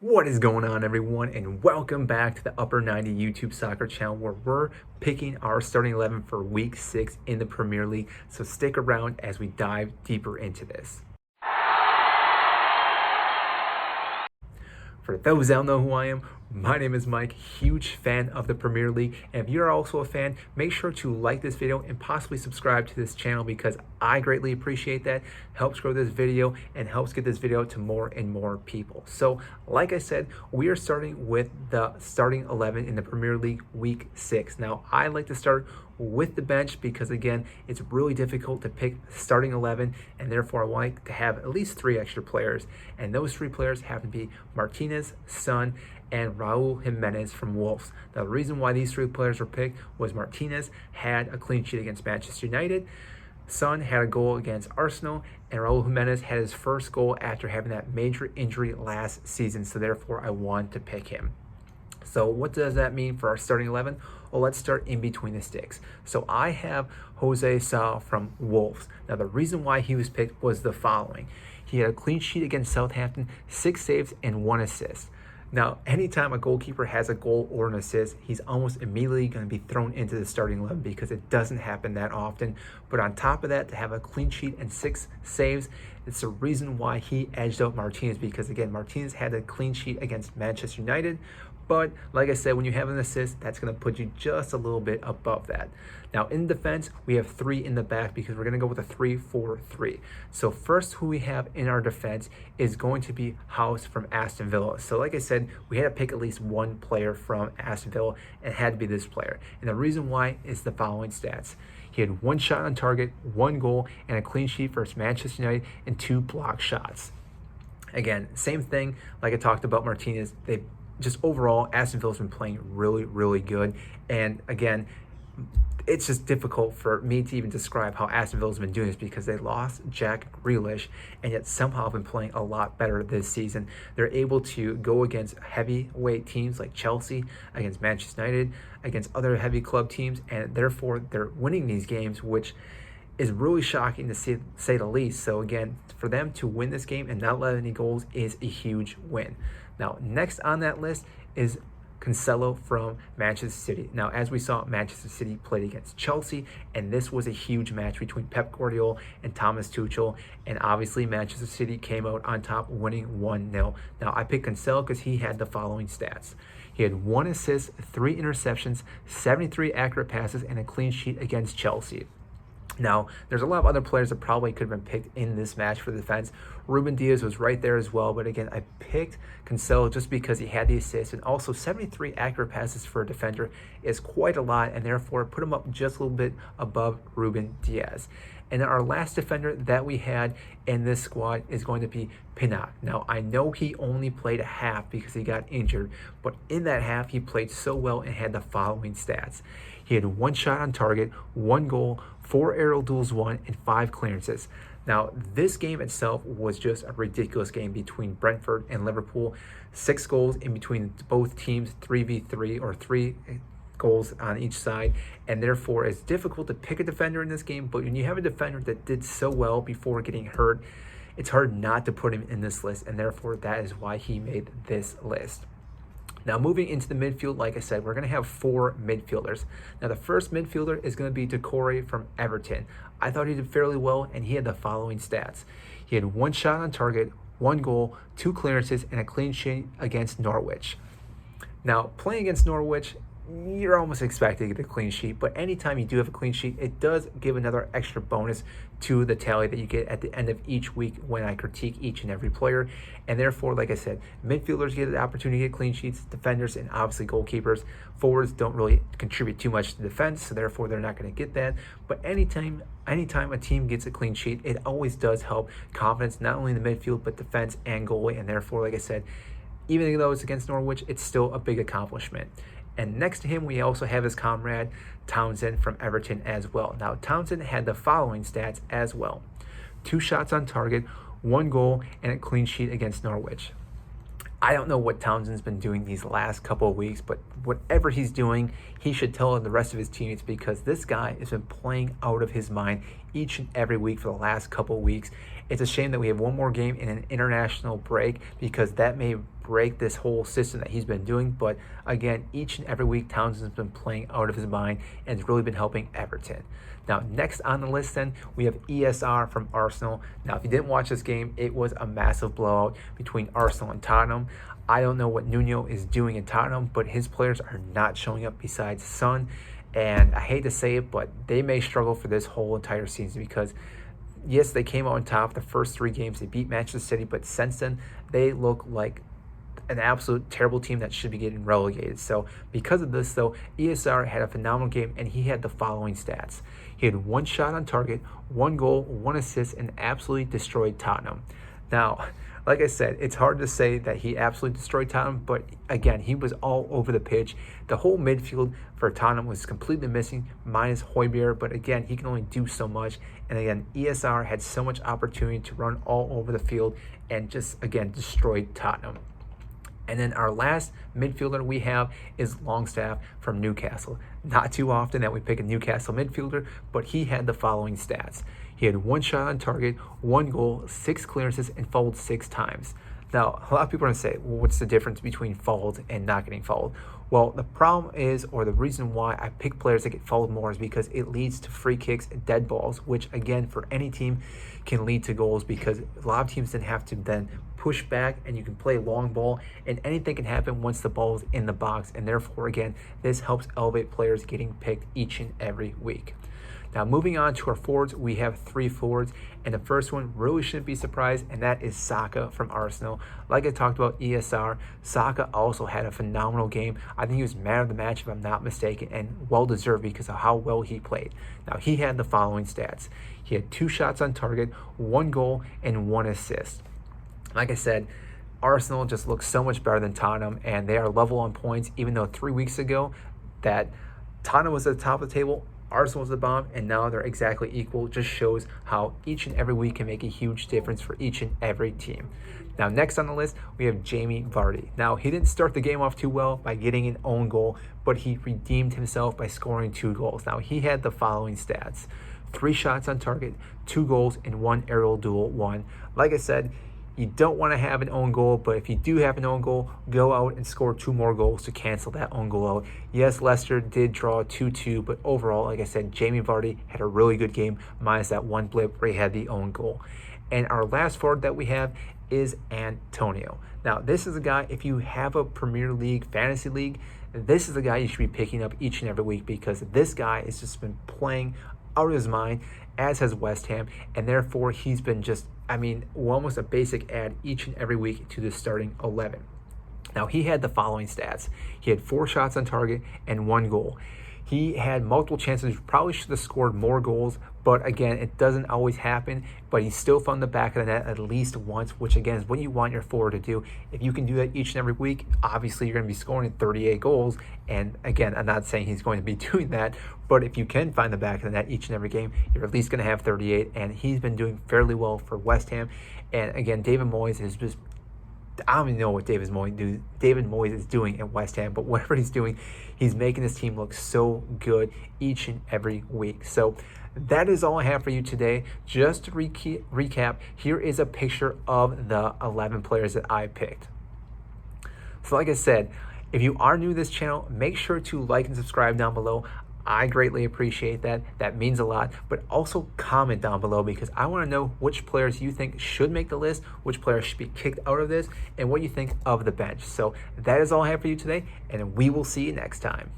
What is going on, everyone, and welcome back to the Upper 90 YouTube soccer channel, where we're picking our starting 11 for week 6 in the Premier League. So stick around as we dive deeper into this. For those that don't know who I am, my name is Mike, huge fan of the Premier League. And if you're also a fan, make sure to like this video and possibly subscribe to this channel, because I greatly appreciate that. Helps grow this video and helps get this video to more and more people. So like I said, we are starting with the starting 11 in the Premier League week 6. Now, I like to start with the bench because, again, it's really difficult to pick starting 11, and therefore I like to have at least 3 extra players, and those 3 players have to be Martinez, Son, and Raul Jimenez from Wolves. Now, the reason why these 3 players were picked was Martinez had a clean sheet against Manchester United, Son had a goal against Arsenal, and Raul Jimenez had his first goal after having that major injury last season, so therefore I wanted to pick him. So what does that mean for our starting 11? Well, let's start in between the sticks. So I have Jose Sa from Wolves. Now, the reason why he was picked was the following. He had a clean sheet against Southampton, 6 saves and 1 assist. Now, anytime a goalkeeper has a goal or an assist, he's almost immediately going to be thrown into the starting 11 because it doesn't happen that often. But on top of that, to have a clean sheet and 6 saves, it's the reason why he edged out Martinez, because, again, Martinez had a clean sheet against Manchester United. But like I said, when you have an assist, that's going to put you just a little bit above that. Now, in defense, we have 3 in the back because we're going to go with a 3-4-3. So first, who we have in our defense is going to be House from Aston Villa. So like I said, we had to pick at least 1 player from Aston Villa, and it had to be this player. And the reason why is the following stats. He had 1 shot on target, 1 goal, and a clean sheet versus Manchester United, and 2 blocked shots. Again, same thing like I talked about Martinez. They just overall, Aston Villa's been playing really, really good. And again, it's just difficult for me to even describe how Aston Villa's been doing this, because they lost Jack Grealish and yet somehow have been playing a lot better this season. They're able to go against heavyweight teams like Chelsea, against Manchester United, against other heavy club teams, and therefore they're winning these games, which is really shocking to say the least. So again, for them to win this game and not let any goals is a huge win. Now, next on that list is Cancelo from Manchester City. Now, as we saw, Manchester City played against Chelsea, and this was a huge match between Pep Guardiola and Thomas Tuchel, and obviously Manchester City came out on top, winning 1-0. Now, I picked Cancelo because he had the following stats. He had 1 assist, 3 interceptions, 73 accurate passes, and a clean sheet against Chelsea. Now, there's a lot of other players that probably could have been picked in this match for the defense. Ruben Diaz was right there as well, but again, I picked Cancelo just because he had the assist, and also 73 accurate passes for a defender is quite a lot, and therefore put him up just a little bit above Ruben Diaz. And then our last defender that we had in this squad is going to be Pinnock. Now, I know he only played a half because he got injured, but in that half, he played so well and had the following stats. He had 1 shot on target, 1 goal, 4 aerial duels won, and 5 clearances. Now, this game itself was just a ridiculous game between Brentford and Liverpool. 6 goals in between both teams, 3v3, or 3 goals on each side, and therefore it's difficult to pick a defender in this game. But when you have a defender that did so well before getting hurt, it's hard not to put him in this list, and therefore that is why he made this list. Now, moving into the midfield, like I said, we're going to have 4 midfielders. Now, the first midfielder is going to be Doucouré from Everton. I thought he did fairly well, and he had the following stats. He had 1 shot on target, 1 goal, 2 clearances, and a clean sheet against Norwich. Now, playing against Norwich, you're almost expected to get a clean sheet, but anytime you do have a clean sheet, it does give another extra bonus to the tally that you get at the end of each week when I critique each and every player. And therefore, like I said, midfielders get the opportunity to get clean sheets, defenders, and obviously goalkeepers. Forwards don't really contribute too much to defense, so therefore they're not going to get that. But anytime a team gets a clean sheet, it always does help confidence, not only in the midfield, but defense and goalie. And therefore, like I said, even though it's against Norwich, it's still a big accomplishment. And next to him, we also have his comrade, Townsend from Everton as well. Now, Townsend had the following stats as well. 2 shots on target, 1 goal, and a clean sheet against Norwich. I don't know what Townsend's been doing these last couple of weeks, but whatever he's doing, he should tell the rest of his teammates, because this guy has been playing out of his mind each and every week for the last couple of weeks. It's a shame that we have one more game in an international break, because that may break this whole system that he's been doing. But again, each and every week, Townsend's been playing out of his mind and it's really been helping Everton. Now, next on the list then, we have ESR from Arsenal. Now, if you didn't watch this game, it was a massive blowout between Arsenal and Tottenham. I don't know what Nuno is doing in Tottenham, but his players are not showing up besides Son. And I hate to say it, but they may struggle for this whole entire season because, yes, they came out on top the first 3 games. They beat Manchester City, but since then, they look like an absolute terrible team that should be getting relegated. So because of this, though, ESR had a phenomenal game, and he had the following stats. He had 1 shot on target, 1 goal, 1 assist, and absolutely destroyed Tottenham. Now, like I said, it's hard to say that he absolutely destroyed Tottenham, but again, he was all over the pitch. The whole midfield for Tottenham was completely missing, minus Højbjerg, but again, he can only do so much. And again, ESR had so much opportunity to run all over the field and just, again, destroyed Tottenham. And then our last midfielder we have is Longstaff from Newcastle. Not too often that we pick a Newcastle midfielder, but he had the following stats. He had 1 shot on target, 1 goal, 6 clearances, and fouled 6 times. Now, a lot of people are going to say, well, what's the difference between fouled and not getting fouled? Well, the problem is, or the reason why I pick players that get fouled more is because it leads to free kicks and dead balls, which again, for any team can lead to goals because a lot of teams then have to then push back and you can play long ball and anything can happen once the ball is in the box. And therefore, again, this helps elevate players getting picked each and every week. Now, moving on to our forwards, we have 3 forwards, and the first one really shouldn't be surprised, and that is Saka from Arsenal. Like I talked about ESR, Saka also had a phenomenal game. I think he was man of the match, if I'm not mistaken, and well-deserved because of how well he played. Now, he had the following stats. He had 2 shots on target, 1 goal, and 1 assist. Like I said, Arsenal just looks so much better than Tottenham, and they are level on points, even though 3 weeks ago that Tottenham was at the top of the table, Arsenal was the bomb, and now they're exactly equal. Just shows how each and every week can make a huge difference for each and every team. Now, next on the list, we have Jamie Vardy. Now, he didn't start the game off too well by getting an own goal, but he redeemed himself by scoring 2 goals. Now, he had the following stats. 3 shots on target, 2 goals, and 1 aerial duel won. Like I said, you don't want to have an own goal, but if you do have an own goal, go out and score 2 more goals to cancel that own goal out. Yes, Leicester did draw 2-2, but overall, like I said, Jamie Vardy had a really good game, minus that 1 blip where he had the own goal. And our last forward that we have is Antonio. Now, this is a guy, if you have a Premier League, fantasy league, this is the guy you should be picking up each and every week because this guy has just been playing out of his mind, as has West Ham, and therefore he's been just, almost a basic add each and every week to the starting 11. Now, he had the following stats. He had 4 shots on target and 1 goal. He had multiple chances, probably should have scored more goals, but again, it doesn't always happen, but he still found the back of the net at least once, which again is what you want your forward to do. If you can do that each and every week, obviously you're going to be scoring 38 goals, and again, I'm not saying he's going to be doing that, but if you can find the back of the net each and every game, you're at least going to have 38, and he's been doing fairly well for West Ham. And again, David Moyes is just, I don't even know what David Moyes is doing at West Ham, but whatever he's doing, he's making this team look so good each and every week. So that is all I have for you today. Just to recap, here is a picture of the 11 players that I picked. So like I said, if you are new to this channel, make sure to like and subscribe down below. I greatly appreciate that. That means a lot. But also comment down below because I want to know which players you think should make the list, which players should be kicked out of this, and what you think of the bench. So that is all I have for you today, and we will see you next time.